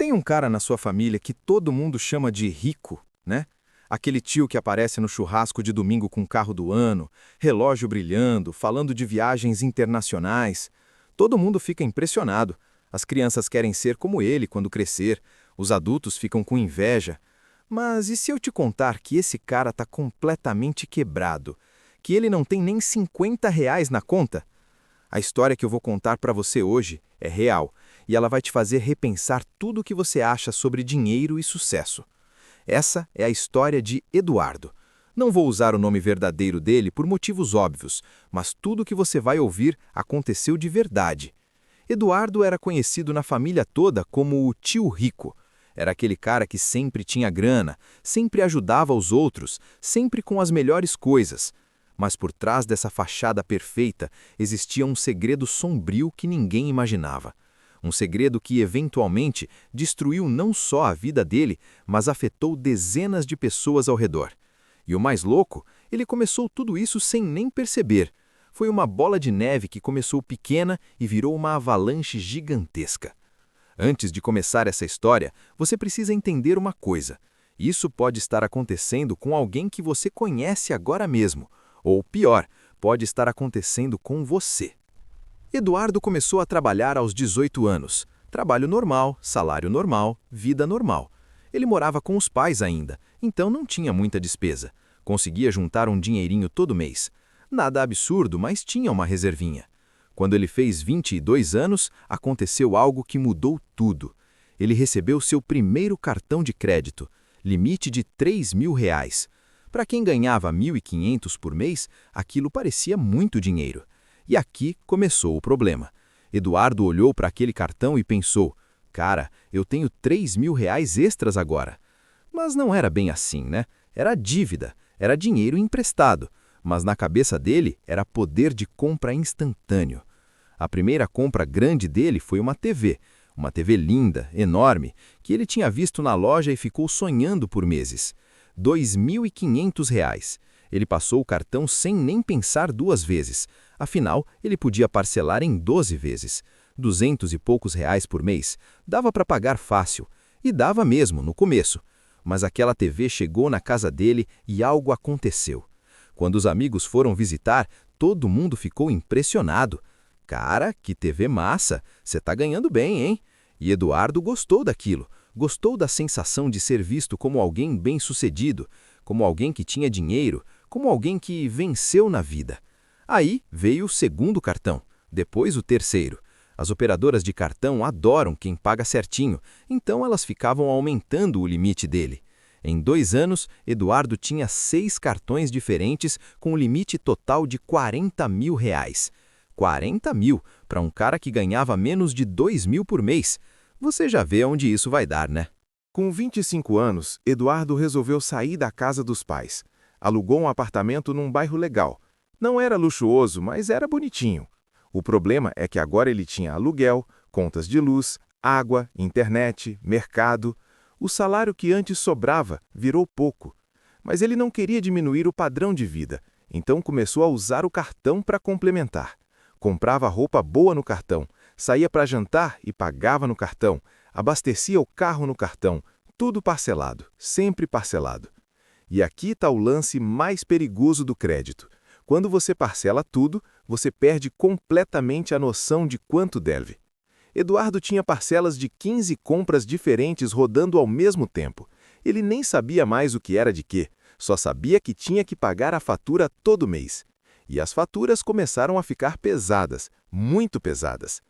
Tem um cara na sua família que todo mundo chama de rico, né? Aquele tio que aparece no churrasco de domingo com o carro do ano, relógio brilhando, falando de viagens internacionais. Todo mundo fica impressionado. As crianças querem ser como ele quando crescer, os adultos ficam com inveja. Mas e se eu te contar que esse cara está completamente quebrado? Que ele não tem nem R$ 50 na conta? A história que eu vou contar para você hoje é real e ela vai te fazer repensar tudo o que você acha sobre dinheiro e sucesso. Essa é a história de Eduardo. Não vou usar o nome verdadeiro dele por motivos óbvios, mas tudo o que você vai ouvir aconteceu de verdade. Eduardo era conhecido na família toda como o tio rico. Era aquele cara que sempre tinha grana, sempre ajudava os outros, sempre com as melhores coisas. Mas por trás dessa fachada perfeita existia um segredo sombrio que ninguém imaginava. Um segredo que, eventualmente, destruiu não só a vida dele, mas afetou dezenas de pessoas ao redor. E o mais louco, ele começou tudo isso sem nem perceber. Foi uma bola de neve que começou pequena e virou uma avalanche gigantesca. Antes de começar essa história, você precisa entender uma coisa. Isso pode estar acontecendo com alguém que você conhece agora mesmo. Ou pior, pode estar acontecendo com você. Eduardo começou a trabalhar aos 18 anos. Trabalho normal, salário normal, vida normal. Ele morava com os pais ainda, então não tinha muita despesa. Conseguia juntar um dinheirinho todo mês. Nada absurdo, mas tinha uma reservinha. Quando ele fez 22 anos, aconteceu algo que mudou tudo. Ele recebeu seu primeiro cartão de crédito, limite de R$ 3.000. Para quem ganhava 1.500 por mês, aquilo parecia muito dinheiro. E aqui começou o problema. Eduardo olhou para aquele cartão e pensou, cara, eu tenho R$ 3.000 extras agora. Mas não era bem assim, né? Era dívida, era dinheiro emprestado. Mas na cabeça dele era poder de compra instantâneo. A primeira compra grande dele foi uma TV linda, enorme, que ele tinha visto na loja e ficou sonhando por meses. R$ 2.500. Ele passou o cartão sem nem pensar duas vezes. Afinal, ele podia parcelar em 12 vezes. 200 e poucos reais por mês. Dava para pagar fácil. E dava mesmo, no começo. Mas aquela TV chegou na casa dele e algo aconteceu. Quando os amigos foram visitar, todo mundo ficou impressionado. Cara, que TV massa! Você tá ganhando bem, hein? E Eduardo gostou daquilo. Gostou da sensação de ser visto como alguém bem-sucedido, como alguém que tinha dinheiro, como alguém que venceu na vida. Aí veio o segundo cartão, depois o terceiro. As operadoras de cartão adoram quem paga certinho, então elas ficavam aumentando o limite dele. Em 2 anos, Eduardo tinha 6 cartões diferentes com um limite total de R$ 40.000. 40.000 para um cara que ganhava menos de 2.000 por mês. Você já vê onde isso vai dar, né? Com 25 anos, Eduardo resolveu sair da casa dos pais. Alugou um apartamento num bairro legal. Não era luxuoso, mas era bonitinho. O problema é que agora ele tinha aluguel, contas de luz, água, internet, mercado. O salário que antes sobrava virou pouco. Mas ele não queria diminuir o padrão de vida, então começou a usar o cartão para complementar. Comprava roupa boa no cartão, saía para jantar e pagava no cartão, abastecia o carro no cartão, tudo parcelado, sempre parcelado. E aqui está o lance mais perigoso do crédito. Quando você parcela tudo, você perde completamente a noção de quanto deve. Eduardo tinha parcelas de 15 compras diferentes rodando ao mesmo tempo. Ele nem sabia mais o que era de quê, só sabia que tinha que pagar a fatura todo mês. E as faturas começaram a ficar pesadas, muito pesadas.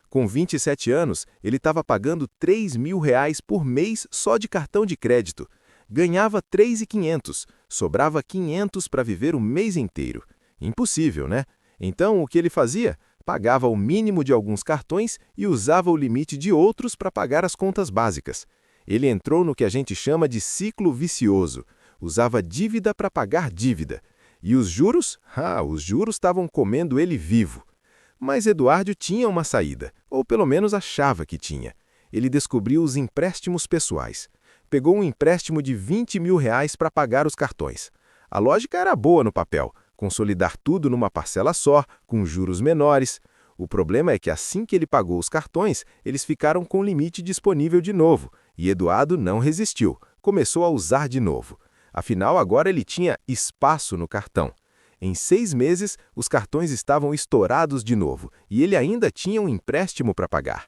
Com 27 anos, ele estava pagando R$ 3.000 por mês só de cartão de crédito. Ganhava R$ 3.500, sobrava 500 para viver o mês inteiro. Impossível, né? Então, o que ele fazia? Pagava o mínimo de alguns cartões e usava o limite de outros para pagar as contas básicas. Ele entrou no que a gente chama de ciclo vicioso. Usava dívida para pagar dívida. E os juros? Os juros estavam comendo ele vivo. Mas Eduardo tinha uma saída, ou pelo menos achava que tinha. Ele descobriu os empréstimos pessoais. Pegou um empréstimo de R$ 20.000 para pagar os cartões. A lógica era boa no papel, consolidar tudo numa parcela só, com juros menores. O problema é que assim que ele pagou os cartões, eles ficaram com o limite disponível de novo, e Eduardo não resistiu, começou a usar de novo. Afinal, agora ele tinha espaço no cartão. Em 6 meses, os cartões estavam estourados de novo, e ele ainda tinha um empréstimo para pagar.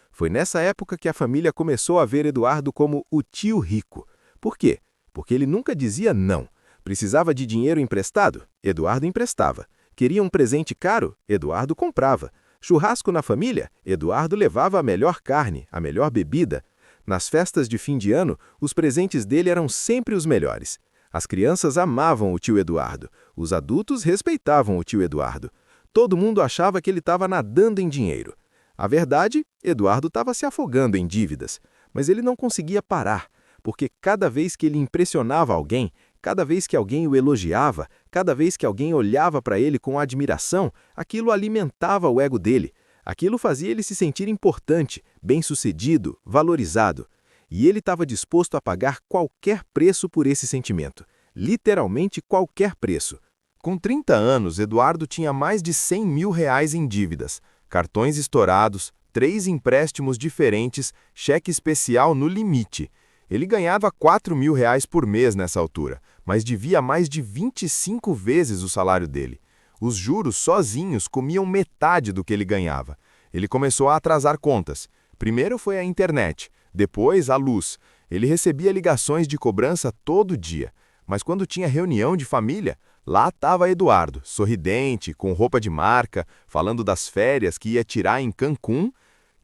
Foi nessa época que a família começou a ver Eduardo como o tio rico. Por quê? Porque ele nunca dizia não. Precisava de dinheiro emprestado? Eduardo emprestava. Queria um presente caro? Eduardo comprava. Churrasco na família? Eduardo levava a melhor carne, a melhor bebida. Nas festas de fim de ano, os presentes dele eram sempre os melhores. As crianças amavam o tio Eduardo. Os adultos respeitavam o tio Eduardo. Todo mundo achava que ele estava nadando em dinheiro. A verdade, Eduardo estava se afogando em dívidas. Mas ele não conseguia parar, porque cada vez que ele impressionava alguém, cada vez que alguém o elogiava, cada vez que alguém olhava para ele com admiração, aquilo alimentava o ego dele. Aquilo fazia ele se sentir importante, bem-sucedido, valorizado. E ele estava disposto a pagar qualquer preço por esse sentimento. Literalmente qualquer preço. Com 30 anos, Eduardo tinha mais de 100 mil reais em dívidas, cartões estourados, 3 empréstimos diferentes, cheque especial no limite. Ele ganhava 4 mil reais por mês nessa altura, mas devia mais de 25 vezes o salário dele. Os juros sozinhos comiam metade do que ele ganhava. Ele começou a atrasar contas. Primeiro foi a internet, depois a luz. Ele recebia ligações de cobrança todo dia. Mas quando tinha reunião de família, lá estava Eduardo, sorridente, com roupa de marca, falando das férias que ia tirar em Cancún.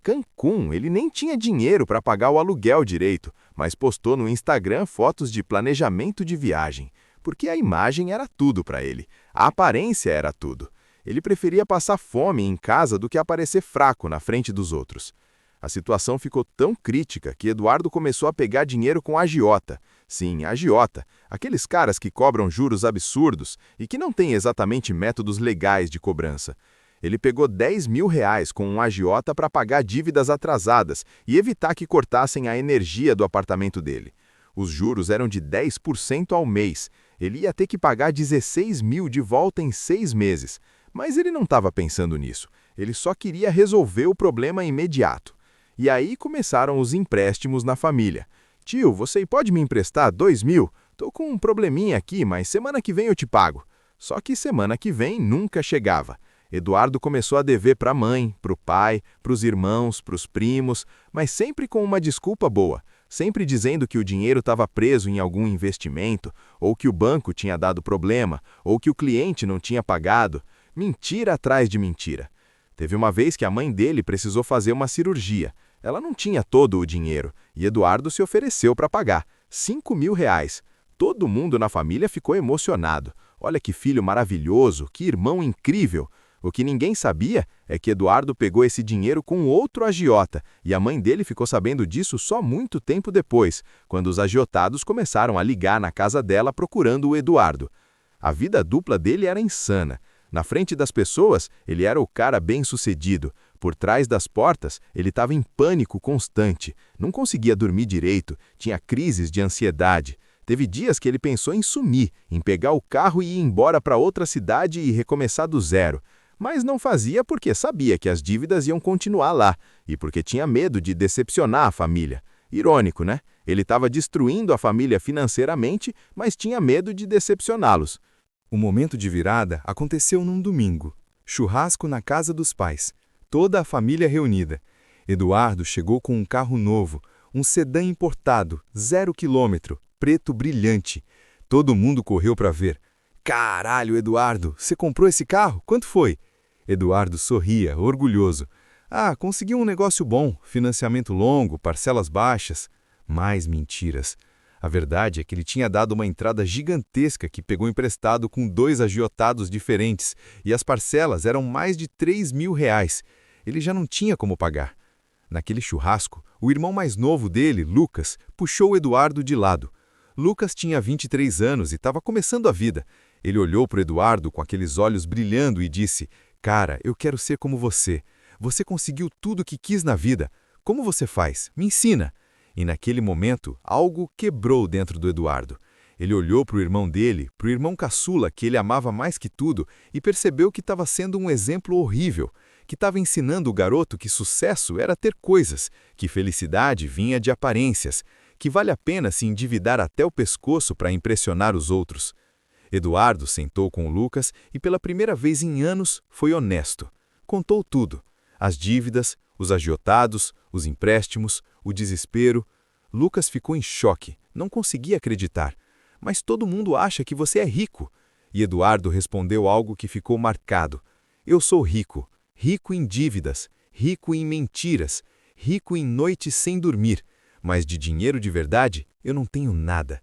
Cancún, ele nem tinha dinheiro para pagar o aluguel direito, mas postou no Instagram fotos de planejamento de viagem, porque a imagem era tudo para ele, a aparência era tudo. Ele preferia passar fome em casa do que aparecer fraco na frente dos outros. A situação ficou tão crítica que Eduardo começou a pegar dinheiro com agiota. Sim, agiota, aqueles caras que cobram juros absurdos e que não têm exatamente métodos legais de cobrança. Ele pegou 10 mil reais com um agiota para pagar dívidas atrasadas e evitar que cortassem a energia do apartamento dele. Os juros eram de 10% ao mês. Ele ia ter que pagar 16 mil de volta em 6 meses. Mas ele não estava pensando nisso. Ele só queria resolver o problema imediato. E aí começaram os empréstimos na família. Tio, você pode me emprestar 2 mil? Tô com um probleminha aqui, mas semana que vem eu te pago. Só que semana que vem nunca chegava. Eduardo começou a dever para a mãe, para o pai, para os irmãos, para os primos, mas sempre com uma desculpa boa, sempre dizendo que o dinheiro estava preso em algum investimento, ou que o banco tinha dado problema, ou que o cliente não tinha pagado. Mentira atrás de mentira. Teve uma vez que a mãe dele precisou fazer uma cirurgia. Ela não tinha todo o dinheiro, e Eduardo se ofereceu para pagar, 5 mil reais. Todo mundo na família ficou emocionado. Olha que filho maravilhoso, que irmão incrível! O que ninguém sabia é que Eduardo pegou esse dinheiro com outro agiota, e a mãe dele ficou sabendo disso só muito tempo depois, quando os agiotados começaram a ligar na casa dela procurando o Eduardo. A vida dupla dele era insana. Na frente das pessoas, ele era o cara bem-sucedido. Por trás das portas, ele estava em pânico constante. Não conseguia dormir direito, tinha crises de ansiedade. Teve dias que ele pensou em sumir, em pegar o carro e ir embora para outra cidade e recomeçar do zero. Mas não fazia porque sabia que as dívidas iam continuar lá e porque tinha medo de decepcionar a família. Irônico, né? Ele estava destruindo a família financeiramente, mas tinha medo de decepcioná-los. O momento de virada aconteceu num domingo. Churrasco na casa dos pais. Toda a família reunida. Eduardo chegou com um carro novo, um sedã importado, 0 quilômetro, preto brilhante. Todo mundo correu para ver. Caralho, Eduardo, você comprou esse carro? Quanto foi? Eduardo sorria, orgulhoso. Ah, consegui um negócio bom, financiamento longo, parcelas baixas. Mais mentiras. A verdade é que ele tinha dado uma entrada gigantesca que pegou emprestado com 2 agiotados diferentes, e as parcelas eram mais de 3 mil reais. Ele já não tinha como pagar. Naquele churrasco, o irmão mais novo dele, Lucas, puxou o Eduardo de lado. Lucas tinha 23 anos e estava começando a vida. Ele olhou para o Eduardo com aqueles olhos brilhando e disse: "Cara, eu quero ser como você. Você conseguiu tudo o que quis na vida. Como você faz? Me ensina." E naquele momento, algo quebrou dentro do Eduardo. Ele olhou para o irmão dele, para o irmão caçula que ele amava mais que tudo, e percebeu que estava sendo um exemplo horrível, que estava ensinando o garoto que sucesso era ter coisas, que felicidade vinha de aparências, que vale a pena se endividar até o pescoço para impressionar os outros. Eduardo sentou com o Lucas e pela primeira vez em anos foi honesto. Contou tudo: as dívidas, os agiotados, os empréstimos, o desespero. Lucas ficou em choque, não conseguia acreditar. Mas todo mundo acha que você é rico. E Eduardo respondeu algo que ficou marcado. Eu sou rico, rico em dívidas, rico em mentiras, rico em noites sem dormir, mas de dinheiro de verdade eu não tenho nada.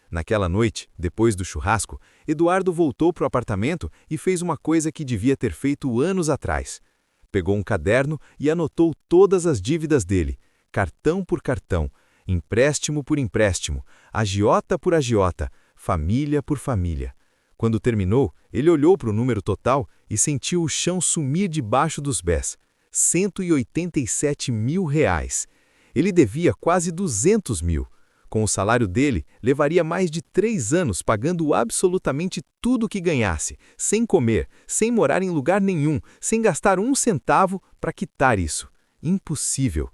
Naquela noite, depois do churrasco, Eduardo voltou para o apartamento e fez uma coisa que devia ter feito anos atrás. Pegou um caderno e anotou todas as dívidas dele, cartão por cartão, empréstimo por empréstimo, agiota por agiota, família por família. Quando terminou, ele olhou para o número total e sentiu o chão sumir debaixo dos pés. R$ 187 mil. Ele devia quase 200 mil. Com o salário dele, levaria mais de 3 anos pagando absolutamente tudo que ganhasse, sem comer, sem morar em lugar nenhum, sem gastar um centavo para quitar isso. Impossível.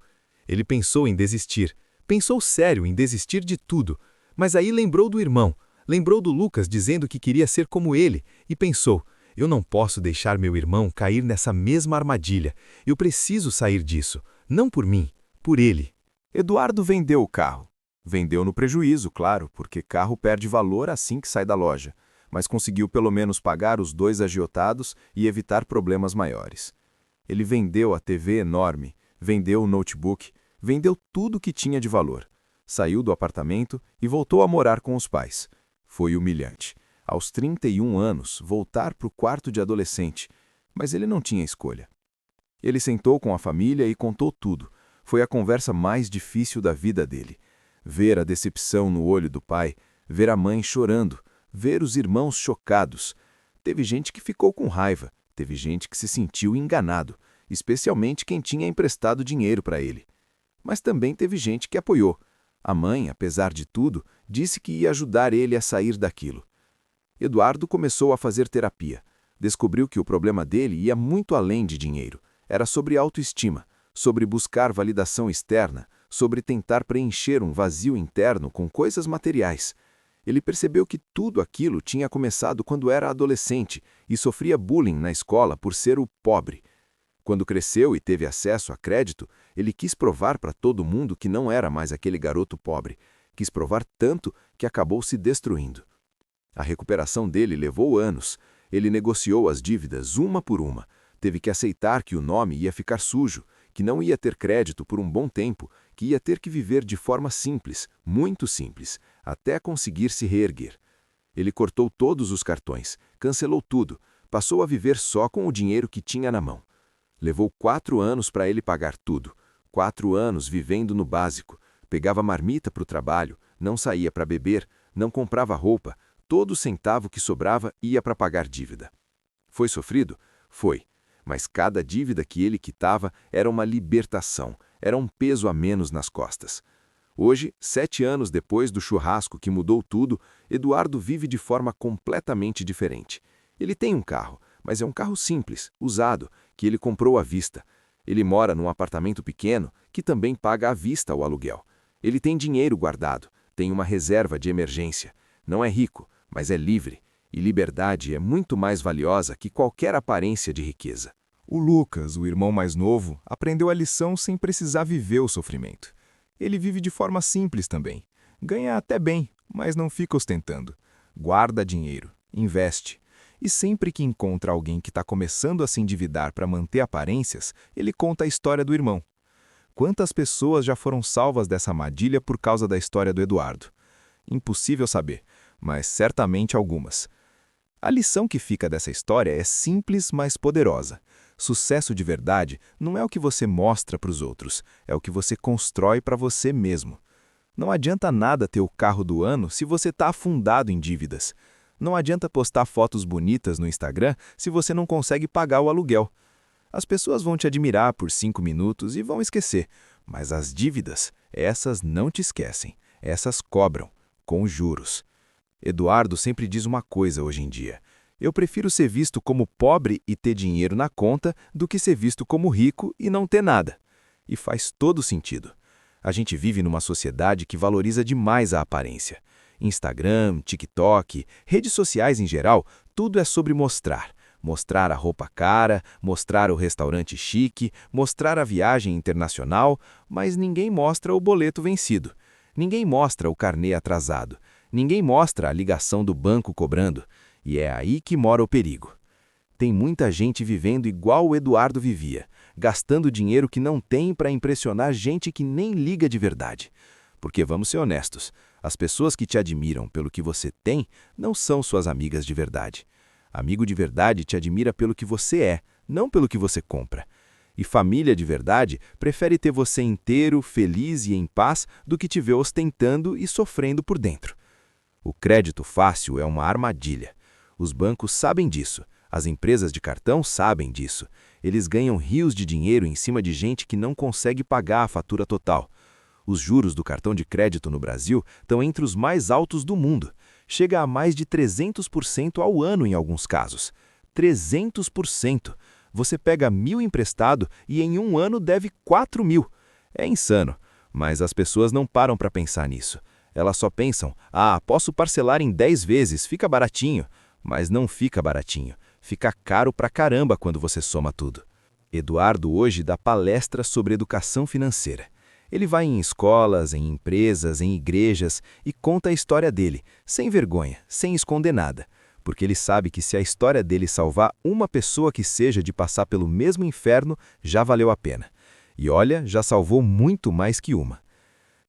Ele pensou em desistir. Pensou sério em desistir de tudo. Mas aí lembrou do irmão. Lembrou do Lucas dizendo que queria ser como ele e pensou: eu não posso deixar meu irmão cair nessa mesma armadilha. Eu preciso sair disso. Não por mim, por ele. Eduardo vendeu o carro. Vendeu no prejuízo, claro, porque carro perde valor assim que sai da loja, mas conseguiu pelo menos pagar os 2 agiotados e evitar problemas maiores. Ele vendeu a TV enorme, vendeu o notebook, vendeu tudo que tinha de valor. Saiu do apartamento e voltou a morar com os pais. Foi humilhante. Aos 31 anos, voltar para o quarto de adolescente, mas ele não tinha escolha. Ele sentou com a família e contou tudo. Foi a conversa mais difícil da vida dele. Ver a decepção no olho do pai, ver a mãe chorando, ver os irmãos chocados. Teve gente que ficou com raiva, teve gente que se sentiu enganado, especialmente quem tinha emprestado dinheiro para ele. Mas também teve gente que apoiou. A mãe, apesar de tudo, disse que ia ajudar ele a sair daquilo. Eduardo começou a fazer terapia. Descobriu que o problema dele ia muito além de dinheiro. Era sobre autoestima, sobre buscar validação externa, sobre tentar preencher um vazio interno com coisas materiais. Ele percebeu que tudo aquilo tinha começado quando era adolescente e sofria bullying na escola por ser o pobre. Quando cresceu e teve acesso a crédito, ele quis provar para todo mundo que não era mais aquele garoto pobre. Quis provar tanto que acabou se destruindo. A recuperação dele levou anos. Ele negociou as dívidas uma por uma. Teve que aceitar que o nome ia ficar sujo, que não ia ter crédito por um bom tempo, que ia ter que viver de forma simples, muito simples, até conseguir se reerguer. Ele cortou todos os cartões, cancelou tudo, passou a viver só com o dinheiro que tinha na mão. Levou 4 anos para ele pagar tudo. 4 anos vivendo no básico. Pegava marmita para o trabalho, não saía para beber, não comprava roupa, todo centavo que sobrava ia para pagar dívida. Foi sofrido? Foi. Mas cada dívida que ele quitava era uma libertação, era um peso a menos nas costas. Hoje, 7 anos depois do churrasco que mudou tudo, Eduardo vive de forma completamente diferente. Ele tem um carro, mas é um carro simples, usado, que ele comprou à vista. Ele mora num apartamento pequeno, que também paga à vista o aluguel. Ele tem dinheiro guardado, tem uma reserva de emergência. Não é rico, mas é livre. E liberdade é muito mais valiosa que qualquer aparência de riqueza. O Lucas, o irmão mais novo, aprendeu a lição sem precisar viver o sofrimento. Ele vive de forma simples também. Ganha até bem, mas não fica ostentando. Guarda dinheiro, investe. E sempre que encontra alguém que está começando a se endividar para manter aparências, ele conta a história do irmão. Quantas pessoas já foram salvas dessa armadilha por causa da história do Eduardo? Impossível saber, mas certamente algumas. A lição que fica dessa história é simples, mas poderosa. Sucesso de verdade não é o que você mostra para os outros, é o que você constrói para você mesmo. Não adianta nada ter o carro do ano se você está afundado em dívidas. Não adianta postar fotos bonitas no Instagram se você não consegue pagar o aluguel. As pessoas vão te admirar por 5 minutos e vão esquecer, mas as dívidas, essas não te esquecem, essas cobram, com juros. Eduardo sempre diz uma coisa hoje em dia: Eu prefiro ser visto como pobre e ter dinheiro na conta do que ser visto como rico e não ter nada. E faz todo sentido. A gente vive numa sociedade que valoriza demais a aparência. Instagram, TikTok, redes sociais em geral, tudo é sobre mostrar. Mostrar a roupa cara, mostrar o restaurante chique, mostrar a viagem internacional, mas ninguém mostra o boleto vencido. Ninguém mostra o carnê atrasado. Ninguém mostra a ligação do banco cobrando. E é aí que mora o perigo. Tem muita gente vivendo igual o Eduardo vivia, gastando dinheiro que não tem para impressionar gente que nem liga de verdade. Porque vamos ser honestos, as pessoas que te admiram pelo que você tem não são suas amigas de verdade. Amigo de verdade te admira pelo que você é, não pelo que você compra. E família de verdade prefere ter você inteiro, feliz e em paz do que te ver ostentando e sofrendo por dentro. O crédito fácil é uma armadilha. Os bancos sabem disso. As empresas de cartão sabem disso. Eles ganham rios de dinheiro em cima de gente que não consegue pagar a fatura total. Os juros do cartão de crédito no Brasil estão entre os mais altos do mundo. Chega a mais de 300% ao ano em alguns casos. 300%! Você pega 1.000 emprestado e em um ano deve 4.000. É insano, mas as pessoas não param para pensar nisso. Elas só pensam, posso parcelar em 10 vezes, fica baratinho. Mas não fica baratinho. Fica caro pra caramba quando você soma tudo. Eduardo hoje dá palestra sobre educação financeira. Ele vai em escolas, em empresas, em igrejas e conta a história dele, sem vergonha, sem esconder nada. Porque ele sabe que se a história dele salvar uma pessoa que seja de passar pelo mesmo inferno, já valeu a pena. E olha, já salvou muito mais que uma.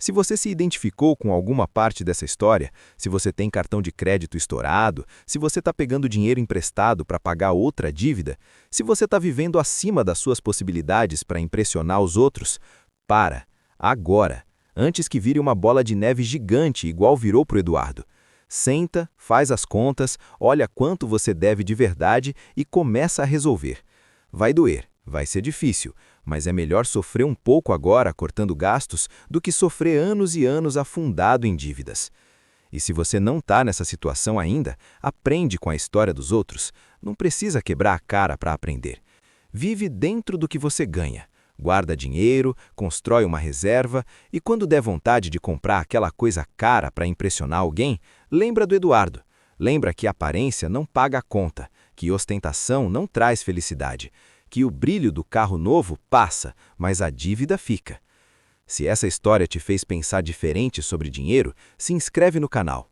Se você se identificou com alguma parte dessa história, se você tem cartão de crédito estourado, se você está pegando dinheiro emprestado para pagar outra dívida, se você está vivendo acima das suas possibilidades para impressionar os outros, para, agora, antes que vire uma bola de neve gigante igual virou para o Eduardo. Senta, faz as contas, olha quanto você deve de verdade e começa a resolver. Vai doer. Vai ser difícil, mas é melhor sofrer um pouco agora cortando gastos do que sofrer anos e anos afundado em dívidas. E se você não está nessa situação ainda, aprende com a história dos outros. Não precisa quebrar a cara para aprender. Vive dentro do que você ganha. Guarda dinheiro, constrói uma reserva e quando der vontade de comprar aquela coisa cara para impressionar alguém, lembra do Eduardo. Lembra que aparência não paga a conta, que ostentação não traz felicidade, que o brilho do carro novo passa, mas a dívida fica. Se essa história te fez pensar diferente sobre dinheiro, se inscreve no canal.